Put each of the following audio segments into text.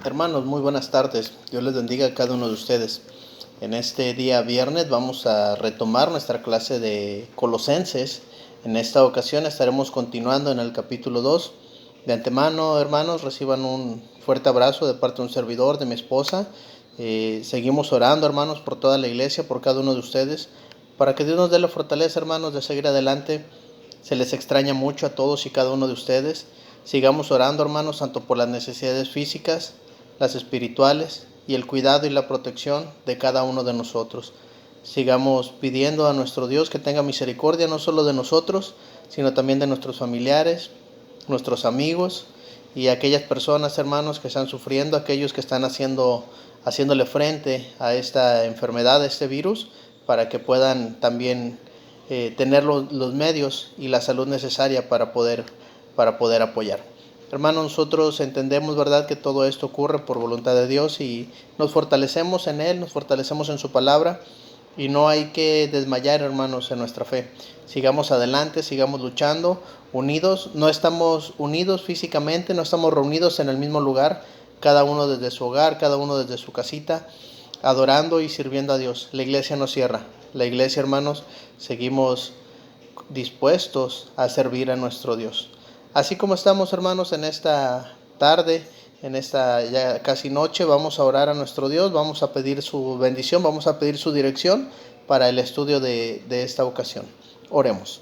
Hermanos, muy buenas tardes. Dios les bendiga a cada uno de ustedes. En este día viernes vamos a retomar nuestra clase de Colosenses. En esta ocasión estaremos continuando en el capítulo 2. De antemano, hermanos, reciban un fuerte abrazo de parte de un servidor, de mi esposa. Seguimos orando, hermanos, por toda la iglesia, por cada uno de ustedes, para que Dios nos dé la fortaleza, hermanos, de seguir adelante. Se les extraña mucho a todos y cada uno de ustedes. Sigamos orando, hermanos, tanto por las necesidades físicas, las espirituales y el cuidado y la protección de cada uno de nosotros. Sigamos pidiendo a nuestro Dios que tenga misericordia no solo de nosotros, sino también de nuestros familiares, nuestros amigos y aquellas personas, hermanos, que están sufriendo, aquellos que están haciéndole frente a esta enfermedad, a este virus, para que puedan también tener los medios y la salud necesaria para poder apoyar. Hermanos, nosotros entendemos, ¿verdad?, que todo esto ocurre por voluntad de Dios y nos fortalecemos en Él, nos fortalecemos en su palabra y no hay que desmayar, hermanos, en nuestra fe. Sigamos adelante, sigamos luchando, unidos. No estamos unidos físicamente, no estamos reunidos en el mismo lugar, cada uno desde su hogar, cada uno desde su casita, adorando y sirviendo a Dios. La iglesia no cierra. La iglesia, hermanos, seguimos dispuestos a servir a nuestro Dios. Así como estamos, hermanos, en esta tarde, en esta ya casi noche, vamos a orar a nuestro Dios, vamos a pedir su bendición, vamos a pedir su dirección para el estudio de esta ocasión. Oremos.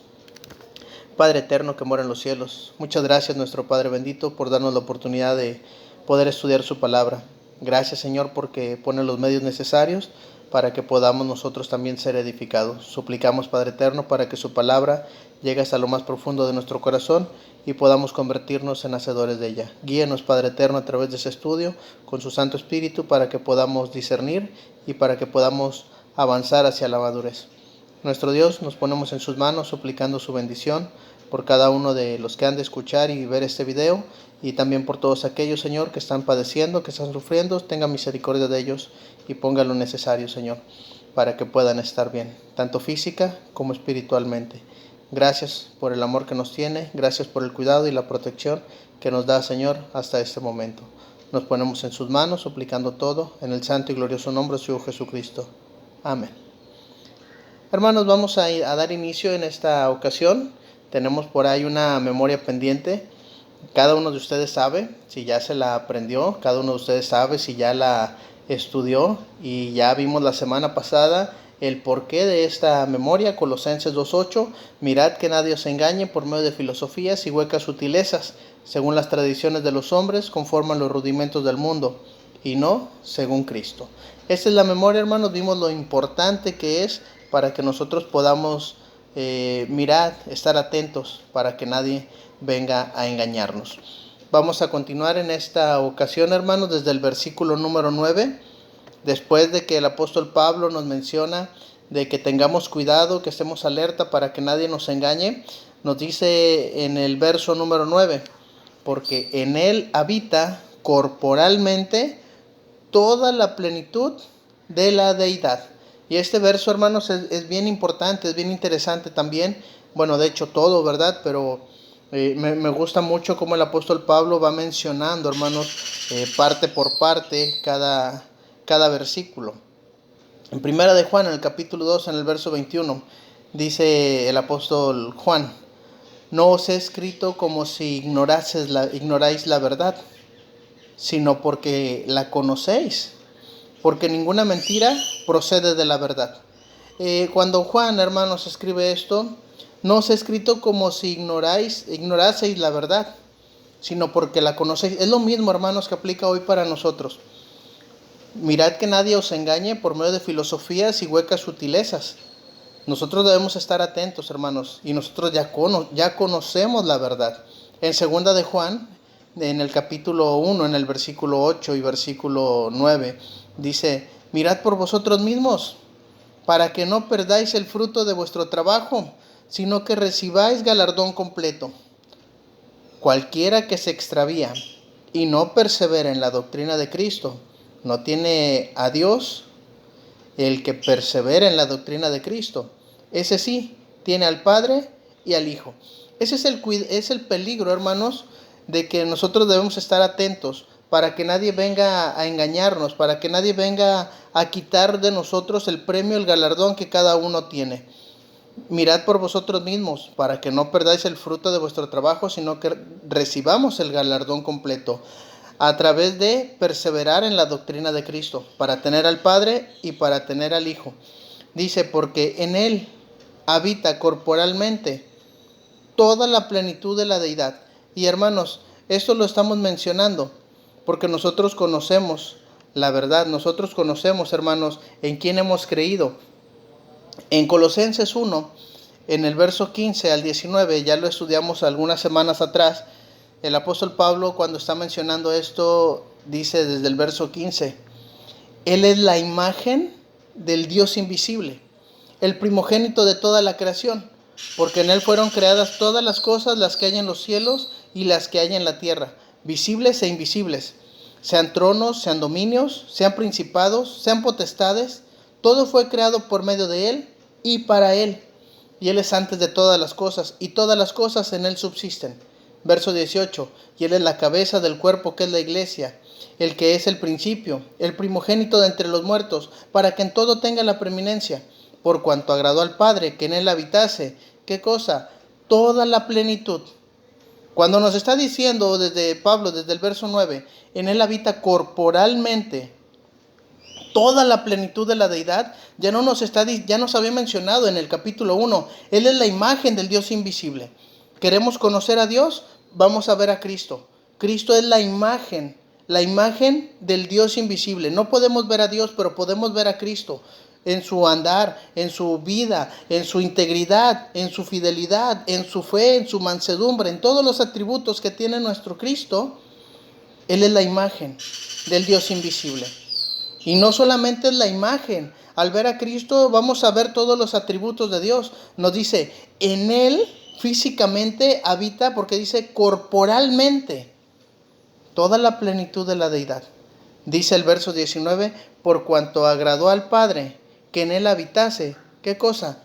Padre eterno que mora en los cielos, muchas gracias, nuestro Padre bendito, por darnos la oportunidad de poder estudiar su palabra. Gracias, Señor, porque pone los medios necesarios para que podamos nosotros también ser edificados. Suplicamos, Padre eterno, para que su palabra llegue hasta lo más profundo de nuestro corazón y podamos convertirnos en hacedores de ella. Guíenos, Padre eterno, a través de ese estudio con su Santo Espíritu para que podamos discernir y para que podamos avanzar hacia la madurez. Nuestro Dios, nos ponemos en sus manos suplicando su bendición por cada uno de los que han de escuchar y ver este video y también por todos aquellos, Señor, que están padeciendo, que están sufriendo. Tenga misericordia de ellos y ponga lo necesario, Señor, para que puedan estar bien, tanto física como espiritualmente. Gracias por el amor que nos tiene, gracias por el cuidado y la protección que nos da, Señor, hasta este momento. Nos ponemos en sus manos suplicando todo en el santo y glorioso nombre de su Hijo Jesucristo. Amén. Hermanos, vamos a dar inicio en esta ocasión. Tenemos por ahí una memoria pendiente. Cada uno de ustedes sabe si ya se la aprendió, cada uno de ustedes sabe si ya la estudió y ya vimos la semana pasada el porqué de esta memoria. Colosenses 2:8, mirad que nadie os engañe por medio de filosofías y huecas sutilezas, según las tradiciones de los hombres, conforme a los rudimentos del mundo, y no según Cristo. Esta es la memoria, hermanos. Vimos lo importante que es para que nosotros podamos mirar, estar atentos para que nadie venga a engañarnos. Vamos a continuar en esta ocasión, hermanos, desde el versículo número 9, después de que el apóstol Pablo nos menciona de que tengamos cuidado, que estemos alerta para que nadie nos engañe. Nos dice en el verso número 9, porque en él habita corporalmente toda la plenitud de la deidad. Y este verso, hermanos, es bien importante, es bien interesante también. Bueno, de hecho todo, ¿verdad? Pero me gusta mucho cómo el apóstol Pablo va mencionando, hermanos, parte por parte cada versículo. En primera de Juan, en el capítulo 2, en el verso 21, dice el apóstol Juan: no os he escrito como si ignoráis la verdad, sino porque la conocéis, porque ninguna mentira procede de la verdad. Cuando Juan, hermanos, escribe esto, no os he escrito como si ignoraseis la verdad, sino porque la conocéis. Es lo mismo, hermanos, que aplica hoy para nosotros. Mirad que nadie os engañe por medio de filosofías y huecas sutilezas. Nosotros debemos estar atentos, hermanos, y nosotros ya conocemos la verdad. En segunda de Juan, en el capítulo 1, en el versículo 8 y versículo 9, dice: mirad por vosotros mismos, para que no perdáis el fruto de vuestro trabajo, sino que recibáis galardón completo. Cualquiera que se extravía y no persevera en la doctrina de Cristo, no tiene a Dios. El que persevera en la doctrina de Cristo, ese sí, tiene al Padre y al Hijo. Ese es el peligro, hermanos, de que nosotros debemos estar atentos para que nadie venga a engañarnos, para que nadie venga a quitar de nosotros el premio, el galardón que cada uno tiene. Mirad por vosotros mismos, para que no perdáis el fruto de vuestro trabajo, sino que recibamos el galardón completo, a través de perseverar en la doctrina de Cristo, para tener al Padre y para tener al Hijo. Dice, porque en Él habita corporalmente toda la plenitud de la deidad. Y hermanos, esto lo estamos mencionando porque nosotros conocemos la verdad, nosotros conocemos, hermanos, en quién hemos creído. En Colosenses 1, en el verso 15 al 19, ya lo estudiamos algunas semanas atrás, el apóstol Pablo, cuando está mencionando esto, dice desde el verso 15, Él es la imagen del Dios invisible, el primogénito de toda la creación, porque en Él fueron creadas todas las cosas, las que hay en los cielos y las que hay en la tierra, visibles e invisibles, sean tronos, sean dominios, sean principados, sean potestades. Todo fue creado por medio de Él y para Él. Y Él es antes de todas las cosas, y todas las cosas en Él subsisten. Verso 18. Y Él es la cabeza del cuerpo, que es la iglesia, el que es el principio, el primogénito de entre los muertos, para que en todo tenga la preeminencia, por cuanto agradó al Padre que en Él habitase. ¿Qué cosa? Toda la plenitud. Cuando nos está diciendo desde Pablo, desde el verso 9, en Él habita corporalmente toda la plenitud de la deidad, ya nos había mencionado en el capítulo 1, Él es la imagen del Dios invisible. ¿Queremos conocer a Dios? Vamos a ver a Cristo. Cristo es la imagen del Dios invisible. No podemos ver a Dios, pero podemos ver a Cristo en su andar, en su vida, en su integridad, en su fidelidad, en su fe, en su mansedumbre, en todos los atributos que tiene nuestro Cristo. Él es la imagen del Dios invisible. Y no solamente es la imagen. Al ver a Cristo vamos a ver todos los atributos de Dios. Nos dice, en Él físicamente habita, porque dice corporalmente, toda la plenitud de la deidad. Dice el verso 19, por cuanto agradó al Padre que en Él habitase. ¿Qué cosa?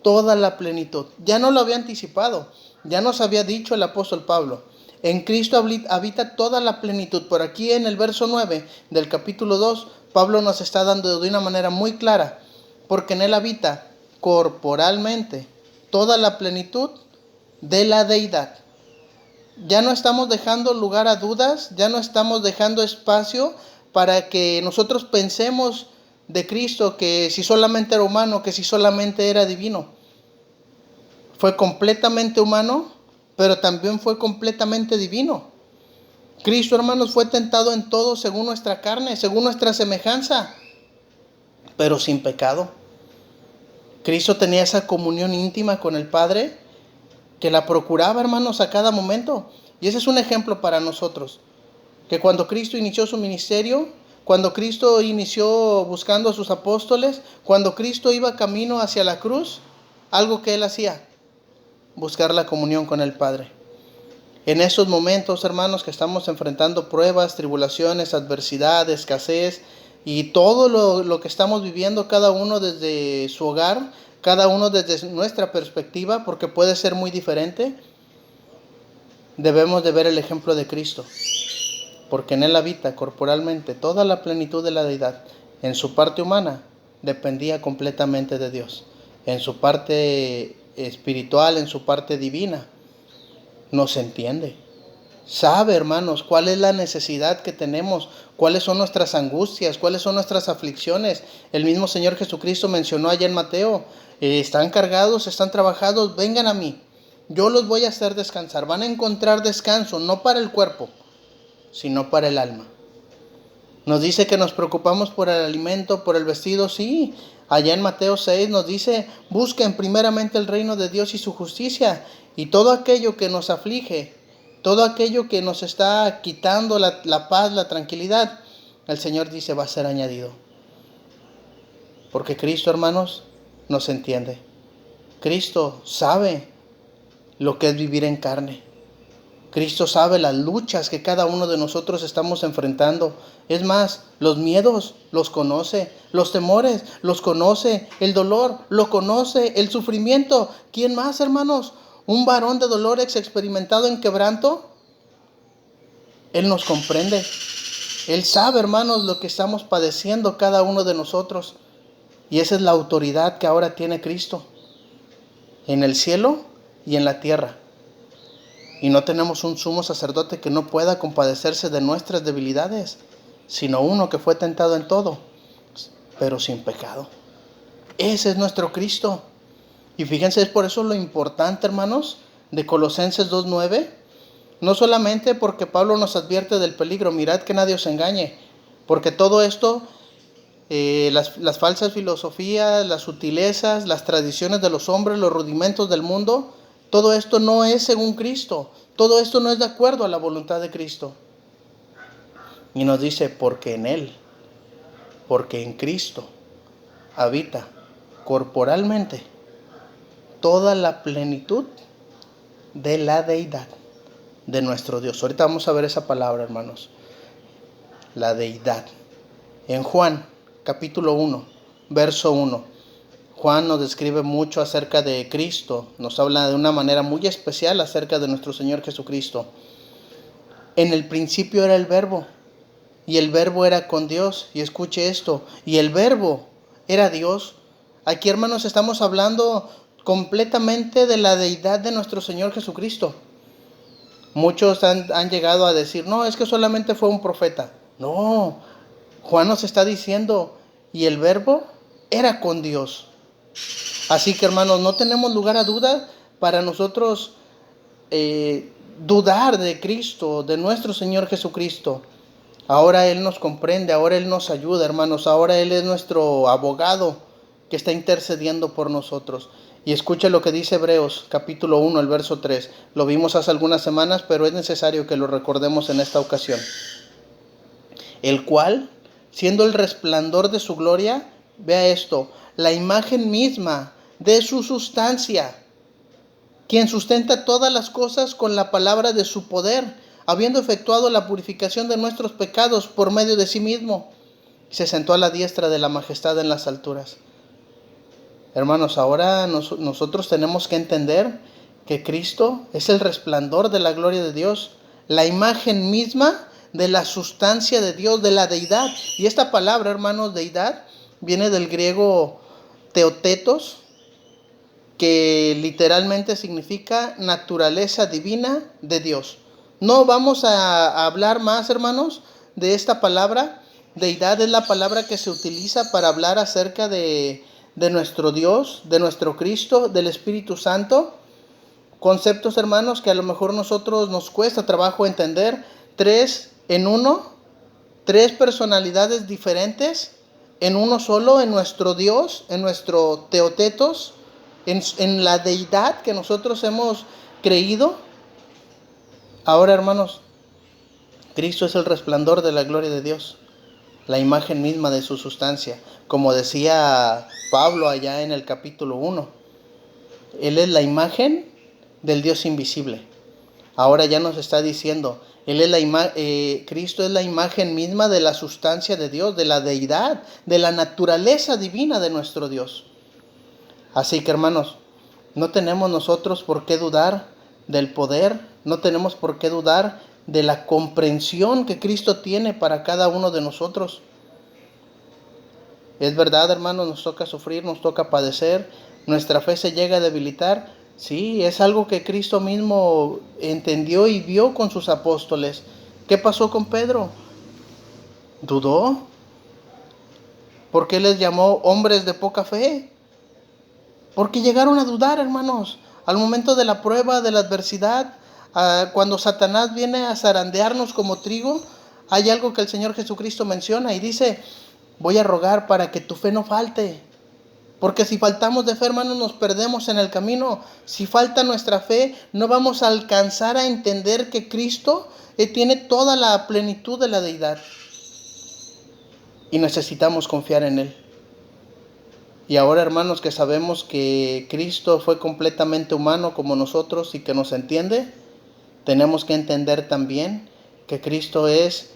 Toda la plenitud. Ya no lo había anticipado. Ya nos había dicho el apóstol Pablo. En Cristo habita toda la plenitud. Por aquí en el verso 9 del capítulo 2, Pablo nos está dando de una manera muy clara, porque en Él habita corporalmente toda la plenitud de la deidad. Ya no estamos dejando lugar a dudas, ya no estamos dejando espacio para que nosotros pensemos de Cristo que si solamente era humano, que si solamente era divino. Fue completamente humano, pero también fue completamente divino. Cristo, hermanos, fue tentado en todo según nuestra carne, según nuestra semejanza, pero sin pecado. Cristo tenía esa comunión íntima con el Padre que la procuraba, hermanos, a cada momento. Y ese es un ejemplo para nosotros, que cuando Cristo inició su ministerio, cuando Cristo inició buscando a sus apóstoles, cuando Cristo iba camino hacia la cruz, algo que Él hacía, buscar la comunión con el Padre. En estos momentos, hermanos, que estamos enfrentando pruebas, tribulaciones, adversidad, escasez y todo lo que estamos viviendo, cada uno desde su hogar, cada uno desde nuestra perspectiva, porque puede ser muy diferente, debemos de ver el ejemplo de Cristo, porque en Él habita corporalmente toda la plenitud de la deidad. En su parte humana dependía completamente de Dios. En su parte espiritual, en su parte divina, nos entiende. Sabe, hermanos, cuál es la necesidad que tenemos, cuáles son nuestras angustias, cuáles son nuestras aflicciones. El mismo Señor Jesucristo mencionó allá en Mateo, están cargados, están trabajados, vengan a mí. Yo los voy a hacer descansar. Van a encontrar descanso, no para el cuerpo, sino para el alma. Nos dice que nos preocupamos por el alimento, por el vestido, sí. Allá en Mateo 6 nos dice, busquen primeramente el reino de Dios y su justicia, y todo aquello que nos aflige, todo aquello que nos está quitando la paz, la tranquilidad, el Señor dice va a ser añadido. Porque Cristo, hermanos, nos entiende. Cristo sabe lo que es vivir en carne. Cristo sabe las luchas que cada uno de nosotros estamos enfrentando. Es más, los miedos los conoce, los temores los conoce, el dolor lo conoce, el sufrimiento. ¿Quién más, hermanos? Un varón de dolores experimentado en quebranto. Él nos comprende. Él sabe, hermanos, lo que estamos padeciendo cada uno de nosotros. Y esa es la autoridad que ahora tiene Cristo en el cielo y en la tierra. Y no tenemos un sumo sacerdote que no pueda compadecerse de nuestras debilidades, sino uno que fue tentado en todo, pero sin pecado. Ese es nuestro Cristo. Y fíjense, es por eso lo importante, hermanos, de Colosenses 2:9. No solamente porque Pablo nos advierte del peligro, mirad que nadie os engañe, porque todo esto, las falsas filosofías, las sutilezas, las tradiciones de los hombres, los rudimentos del mundo, todo esto no es según Cristo, todo esto no es de acuerdo a la voluntad de Cristo. Y nos dice, porque en Cristo habita corporalmente toda la plenitud de la deidad de nuestro Dios. Ahorita vamos a ver esa palabra, hermanos. La deidad. En Juan, capítulo 1, verso 1. Juan nos describe mucho acerca de Cristo. Nos habla de una manera muy especial acerca de nuestro Señor Jesucristo. En el principio era el Verbo, y el Verbo era con Dios. Y escuche esto, y el Verbo era Dios. Aquí, hermanos, estamos hablando completamente de la deidad de nuestro Señor Jesucristo. Muchos han llegado a decir, no, es que solamente fue un profeta. No, Juan nos está diciendo, y el Verbo era con Dios. Así que, hermanos, no tenemos lugar a duda para nosotros dudar de Cristo, de nuestro Señor Jesucristo. Ahora Él nos comprende, ahora Él nos ayuda, hermanos. Ahora Él es nuestro abogado que está intercediendo por nosotros. Y escuche lo que dice Hebreos, capítulo 1, el verso 3. Lo vimos hace algunas semanas, pero es necesario que lo recordemos en esta ocasión. El cual, siendo el resplandor de su gloria, vea esto, la imagen misma de su sustancia, quien sustenta todas las cosas con la palabra de su poder, habiendo efectuado la purificación de nuestros pecados por medio de sí mismo, se sentó a la diestra de la majestad en las alturas. Hermanos, ahora nosotros tenemos que entender que Cristo es el resplandor de la gloria de Dios, la imagen misma de la sustancia de Dios, de la deidad. Y esta palabra, hermanos, deidad, viene del griego teotetos, que literalmente significa naturaleza divina de Dios. No vamos a hablar más, hermanos, de esta palabra. Deidad es la palabra que se utiliza para hablar acerca de nuestro Dios, de nuestro Cristo, del Espíritu Santo. Conceptos, hermanos, que a lo mejor nosotros nos cuesta trabajo entender. 3 en 1, 3 personalidades diferentes en uno solo, en nuestro Dios, en nuestro teotetos, en la deidad que nosotros hemos creído. Ahora, hermanos, Cristo es el resplandor de la gloria de Dios, la imagen misma de su sustancia. Como decía Pablo allá en el capítulo 1, Él es la imagen del Dios invisible. Ahora ya nos está diciendo, Cristo es la imagen misma de la sustancia de Dios, de la deidad, de la naturaleza divina de nuestro Dios. Así que, hermanos, no tenemos nosotros por qué dudar del poder, no tenemos por qué dudar de la comprensión que Cristo tiene para cada uno de nosotros. Es verdad, hermanos, nos toca sufrir, nos toca padecer, nuestra fe se llega a debilitar. Sí, es algo que Cristo mismo entendió y vio con sus apóstoles. ¿Qué pasó con Pedro? ¿Dudó? ¿Por qué les llamó hombres de poca fe? Porque llegaron a dudar, hermanos, al momento de la prueba, de la adversidad, cuando Satanás viene a zarandearnos como trigo. Hay algo que el Señor Jesucristo menciona y dice, voy a rogar para que tu fe no falte. Porque si faltamos de fe, hermanos, nos perdemos en el camino. Si falta nuestra fe, no vamos a alcanzar a entender que Cristo tiene toda la plenitud de la deidad. Y necesitamos confiar en Él. Y ahora, hermanos, que sabemos que Cristo fue completamente humano como nosotros y que nos entiende, tenemos que entender también que Cristo es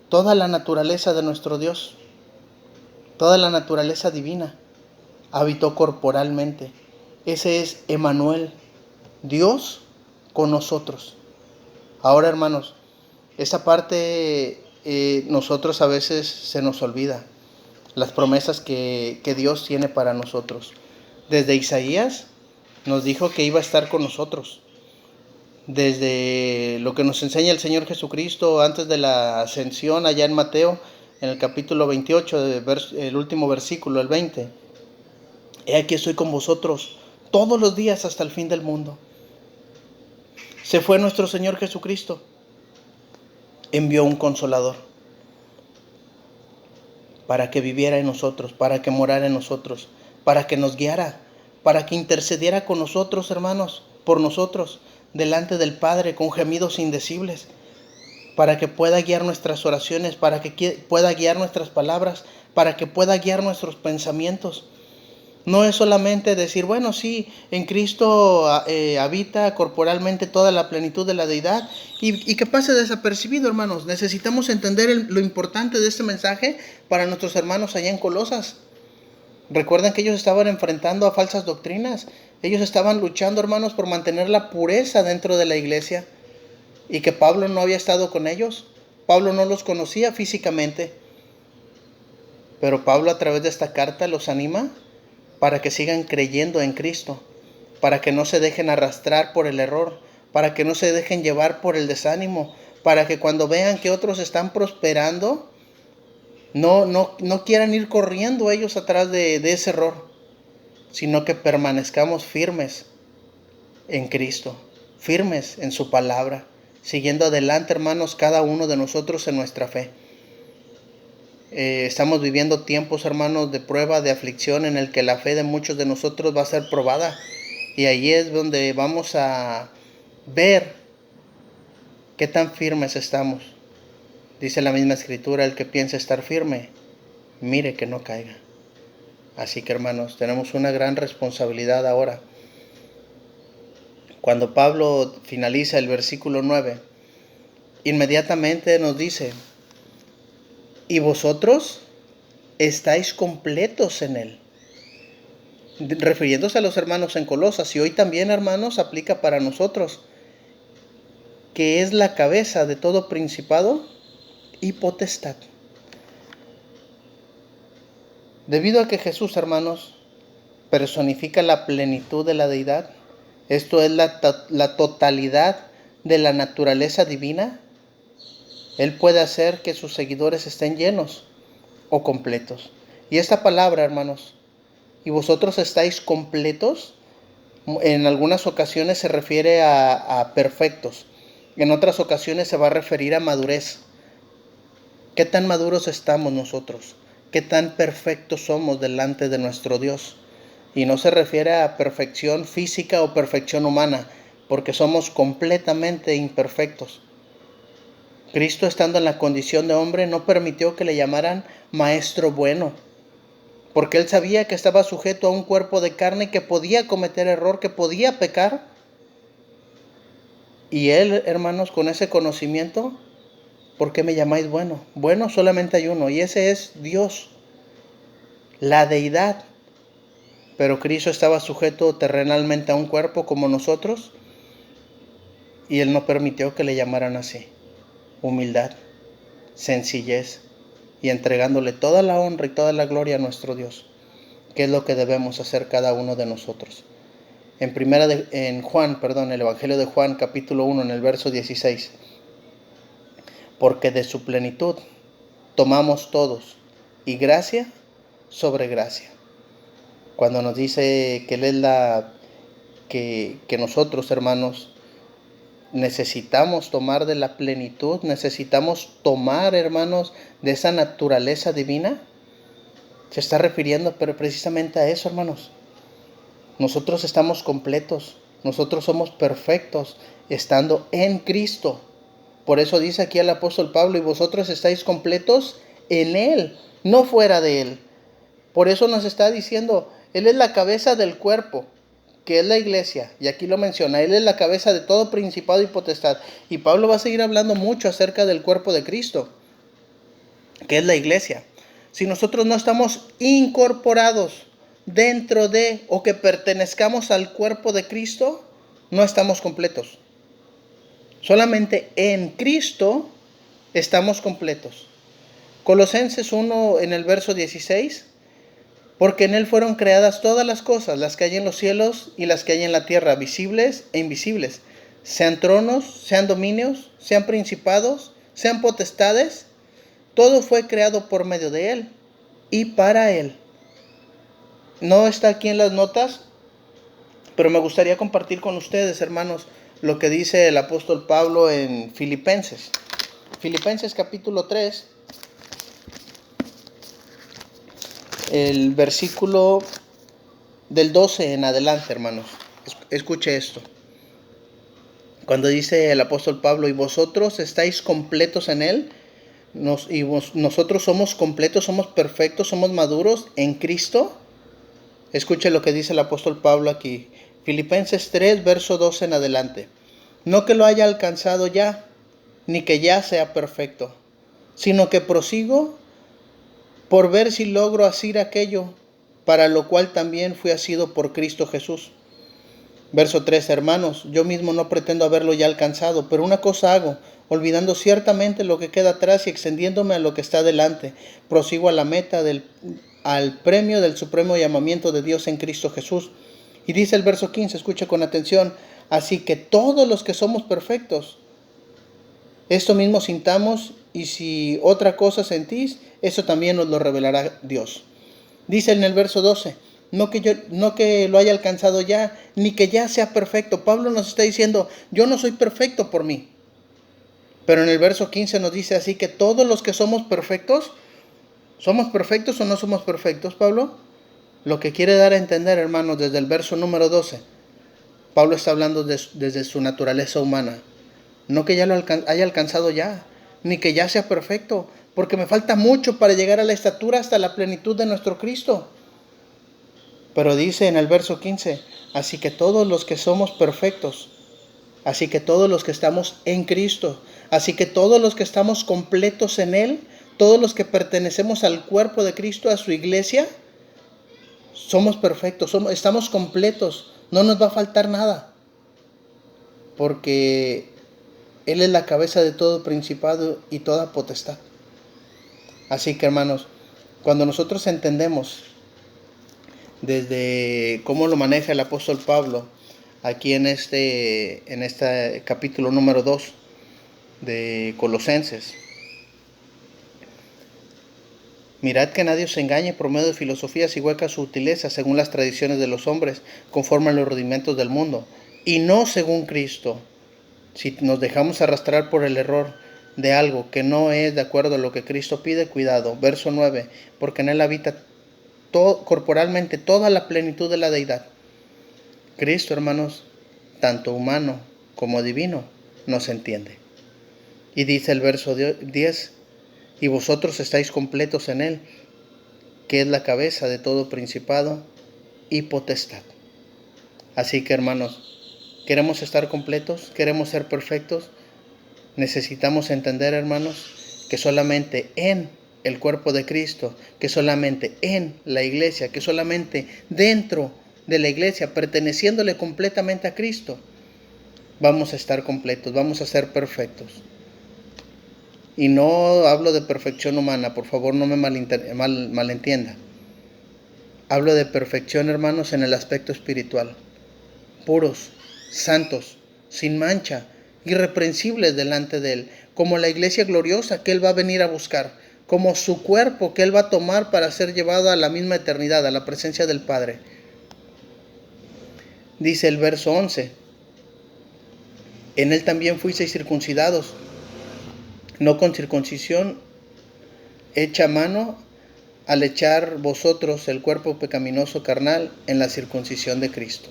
toda la naturaleza de nuestro Dios, toda la naturaleza divina. Habitó corporalmente. Ese es Emmanuel, Dios con nosotros. Ahora, hermanos, esa parte nosotros a veces se nos olvida las promesas que Dios tiene para nosotros. Desde Isaías nos dijo que iba a estar con nosotros. Desde lo que nos enseña el Señor Jesucristo antes de la ascensión allá en Mateo, en el capítulo 28, el último versículo, el 20. He aquí estoy con vosotros todos los días hasta el fin del mundo. Se fue nuestro Señor Jesucristo. Envió un consolador para que viviera en nosotros, para que morara en nosotros, para que nos guiara, para que intercediera con nosotros, hermanos, por nosotros, delante del Padre, con gemidos indecibles, para que pueda guiar nuestras oraciones, para que pueda guiar nuestras palabras, para que pueda guiar nuestros pensamientos. No es solamente decir, bueno, sí, en Cristo habita corporalmente toda la plenitud de la deidad y que pase desapercibido, hermanos. Necesitamos entender lo importante de este mensaje para nuestros hermanos allá en Colosas. Recuerden que ellos estaban enfrentando a falsas doctrinas. Ellos estaban luchando, hermanos, por mantener la pureza dentro de la iglesia y que Pablo no había estado con ellos. Pablo no los conocía físicamente, pero Pablo a través de esta carta los anima para que sigan creyendo en Cristo, para que no se dejen arrastrar por el error, para que no se dejen llevar por el desánimo, para que cuando vean que otros están prosperando, no quieran ir corriendo ellos atrás de ese error, sino que permanezcamos firmes en Cristo, firmes en su palabra, siguiendo adelante, hermanos, cada uno de nosotros en nuestra fe. Estamos viviendo tiempos, hermanos, de prueba, de aflicción, en el que la fe de muchos de nosotros va a ser probada. Y ahí es donde vamos a ver qué tan firmes estamos. Dice la misma escritura, el que piensa estar firme, mire que no caiga. Así que, hermanos, tenemos una gran responsabilidad ahora. Cuando Pablo finaliza el versículo 9, inmediatamente nos dice, y vosotros estáis completos en él. Refiriéndose a los hermanos en Colosas, y hoy también, hermanos, aplica para nosotros, que es la cabeza de todo principado y potestad. Debido a que Jesús, hermanos, personifica la plenitud de la deidad, esto es la totalidad de la naturaleza divina, Él puede hacer que sus seguidores estén llenos o completos. Y esta palabra, hermanos, y vosotros estáis completos, en algunas ocasiones se refiere a perfectos, en otras ocasiones se va a referir a madurez. ¿Qué tan maduros estamos nosotros? ¿Qué tan perfectos somos delante de nuestro Dios? Y no se refiere a perfección física o perfección humana, porque somos completamente imperfectos. Cristo, estando en la condición de hombre, no permitió que le llamaran maestro bueno, porque Él sabía que estaba sujeto a un cuerpo de carne que podía cometer error, que podía pecar. Y Él, hermanos, con ese conocimiento, ¿por qué me llamáis bueno? Bueno, solamente hay uno, y ese es Dios, la deidad. Pero Cristo estaba sujeto terrenalmente a un cuerpo como nosotros, y Él no permitió que le llamaran así. Humildad, sencillez, y entregándole toda la honra y toda la gloria a nuestro Dios, que es lo que debemos hacer cada uno de nosotros. En el Evangelio de Juan, capítulo 1, en el verso 16, porque de su plenitud tomamos todos, y gracia sobre gracia. Cuando nos dice que Él es que nosotros, hermanos, necesitamos tomar de la plenitud, necesitamos tomar, hermanos, de esa naturaleza divina, se está refiriendo pero precisamente a eso, hermanos. Nosotros estamos completos, nosotros somos perfectos estando en Cristo. Por eso dice aquí el apóstol Pablo, y vosotros estáis completos en Él, no fuera de Él. Por eso nos está diciendo, Él es la cabeza del cuerpo, que es la iglesia, y aquí lo menciona, Él es la cabeza de todo principado y potestad. Y Pablo va a seguir hablando mucho acerca del cuerpo de Cristo, que es la iglesia. Si nosotros no estamos incorporados dentro de o que pertenezcamos al cuerpo de Cristo, no estamos completos. Solamente en Cristo estamos completos. Colosenses 1 en el verso 16, porque en Él fueron creadas todas las cosas, las que hay en los cielos y las que hay en la tierra, visibles e invisibles, sean tronos, sean dominios, sean principados, sean potestades, todo fue creado por medio de Él y para Él. No está aquí en las notas, pero me gustaría compartir con ustedes, hermanos, lo que dice el apóstol Pablo en Filipenses. Filipenses capítulo 3, el versículo del 12 en adelante, hermanos. Escuche esto. Cuando dice el apóstol Pablo, y vosotros estáis completos en Él, nosotros somos completos, somos perfectos, somos maduros en Cristo. Escuche lo que dice el apóstol Pablo aquí. Filipenses 3, verso 12 en adelante. No que lo haya alcanzado ya, ni que ya sea perfecto, sino que prosigo por ver si logro asir aquello para lo cual también fui asido por Cristo Jesús. Verso 3, hermanos, yo mismo no pretendo haberlo ya alcanzado, pero una cosa hago, olvidando ciertamente lo que queda atrás y extendiéndome a lo que está delante, prosigo a la meta al premio del supremo llamamiento de Dios en Cristo Jesús. Y dice el verso 15, escucha con atención, así que todos los que somos perfectos, esto mismo sintamos, y si otra cosa sentís, eso también nos lo revelará Dios. Dice en el verso 12, no que lo haya alcanzado ya, ni que ya sea perfecto. Pablo nos está diciendo, yo no soy perfecto por mí. Pero en el verso 15 nos dice así que todos los que somos perfectos, ¿somos perfectos o no somos perfectos, Pablo? Lo que quiere dar a entender, hermanos, desde el verso número 12, Pablo está hablando desde su naturaleza humana. No que ya lo haya alcanzado ya, ni que ya sea perfecto, porque me falta mucho para llegar a la estatura hasta la plenitud de nuestro Cristo. Pero dice en el verso 15, así que todos los que somos perfectos, así que todos los que estamos en Cristo, así que todos los que estamos completos en Él, todos los que pertenecemos al cuerpo de Cristo, a su iglesia, somos perfectos, estamos completos, no nos va a faltar nada, porque Él es la cabeza de todo principado y toda potestad. Así que, hermanos, cuando nosotros entendemos desde cómo lo maneja el apóstol Pablo aquí en este capítulo número 2 de Colosenses, mirad que nadie os engañe por medio de filosofías y huecas sutilezas según las tradiciones de los hombres, conforme a los rudimentos del mundo, y no según Cristo. Si nos dejamos arrastrar por el error de algo que no es de acuerdo a lo que Cristo pide, cuidado. Verso 9, porque en Él habita corporalmente toda la plenitud de la deidad. Cristo, hermanos, tanto humano como divino, nos entiende. Y dice el verso 10, y vosotros estáis completos en Él, que es la cabeza de todo principado y potestad. Así que, hermanos, queremos estar completos, queremos ser perfectos. Necesitamos entender, hermanos, que solamente en el cuerpo de Cristo, que solamente en la iglesia, que solamente dentro de la iglesia, perteneciéndole completamente a Cristo, vamos a estar completos, vamos a ser perfectos. Y no hablo de perfección humana, por favor no me malentienda. Hablo de perfección, hermanos, en el aspecto espiritual. Puros, santos, sin mancha, irreprensibles delante de Él, como la iglesia gloriosa que Él va a venir a buscar, como su cuerpo que Él va a tomar para ser llevado a la misma eternidad, a la presencia del Padre. Dice el verso 11, en Él también fuisteis circuncidados, no con circuncisión hecha a mano, al echar vosotros el cuerpo pecaminoso carnal en la circuncisión de Cristo.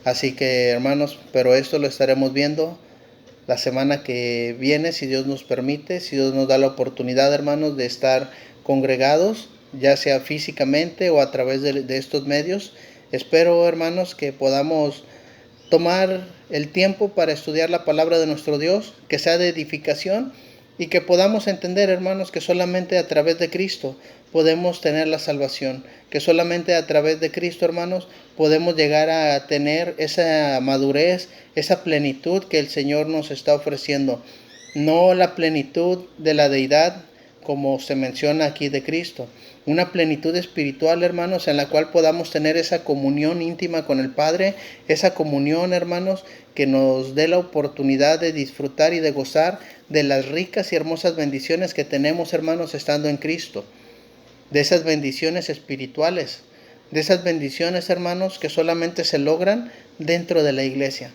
Así que, hermanos, pero esto lo estaremos viendo la semana que viene, si Dios nos permite, si Dios nos da la oportunidad, hermanos, de estar congregados, ya sea físicamente o a través de estos medios. Espero, hermanos, que podamos tomar el tiempo para estudiar la palabra de nuestro Dios, que sea de edificación, y que podamos entender, hermanos, que solamente a través de Cristo podemos tener la salvación, que solamente a través de Cristo, hermanos, podemos llegar a tener esa madurez, esa plenitud que el Señor nos está ofreciendo. no la plenitud de la deidad como se menciona aquí de Cristo. Una plenitud espiritual, hermanos, en la cual podamos tener esa comunión íntima con el Padre, esa comunión, hermanos, que nos dé la oportunidad de disfrutar y de gozar de las ricas y hermosas bendiciones que tenemos, hermanos, estando en Cristo. De esas bendiciones espirituales, de esas bendiciones, hermanos, que solamente se logran dentro de la iglesia.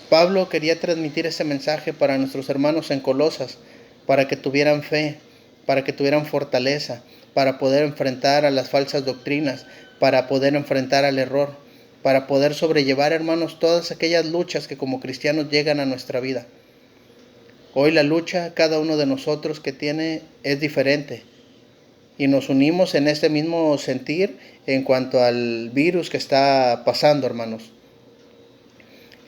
Pablo quería transmitir ese mensaje para nuestros hermanos en Colosas, para que tuvieran fe, para que tuvieran fortaleza, para poder enfrentar a las falsas doctrinas, para poder enfrentar al error, para poder sobrellevar, hermanos, todas aquellas luchas que como cristianos llegan a nuestra vida. Hoy la lucha, cada uno de nosotros que tiene, es diferente. Y nos unimos en este mismo sentir en cuanto al virus que está pasando, hermanos.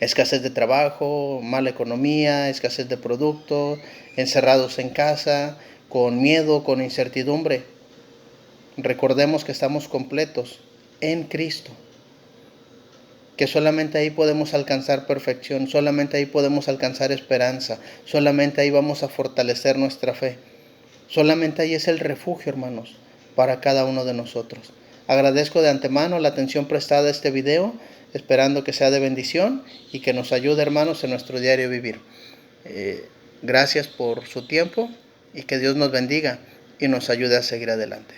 Escasez de trabajo, mala economía, escasez de productos, encerrados en casa, con miedo, con incertidumbre. Recordemos que estamos completos en Cristo, que solamente ahí podemos alcanzar perfección, solamente ahí podemos alcanzar esperanza, solamente ahí vamos a fortalecer nuestra fe. Solamente ahí es el refugio, hermanos, para cada uno de nosotros. Agradezco de antemano la atención prestada a este video, esperando que sea de bendición y que nos ayude, hermanos, en nuestro diario vivir. Gracias por su tiempo y que Dios nos bendiga y nos ayude a seguir adelante.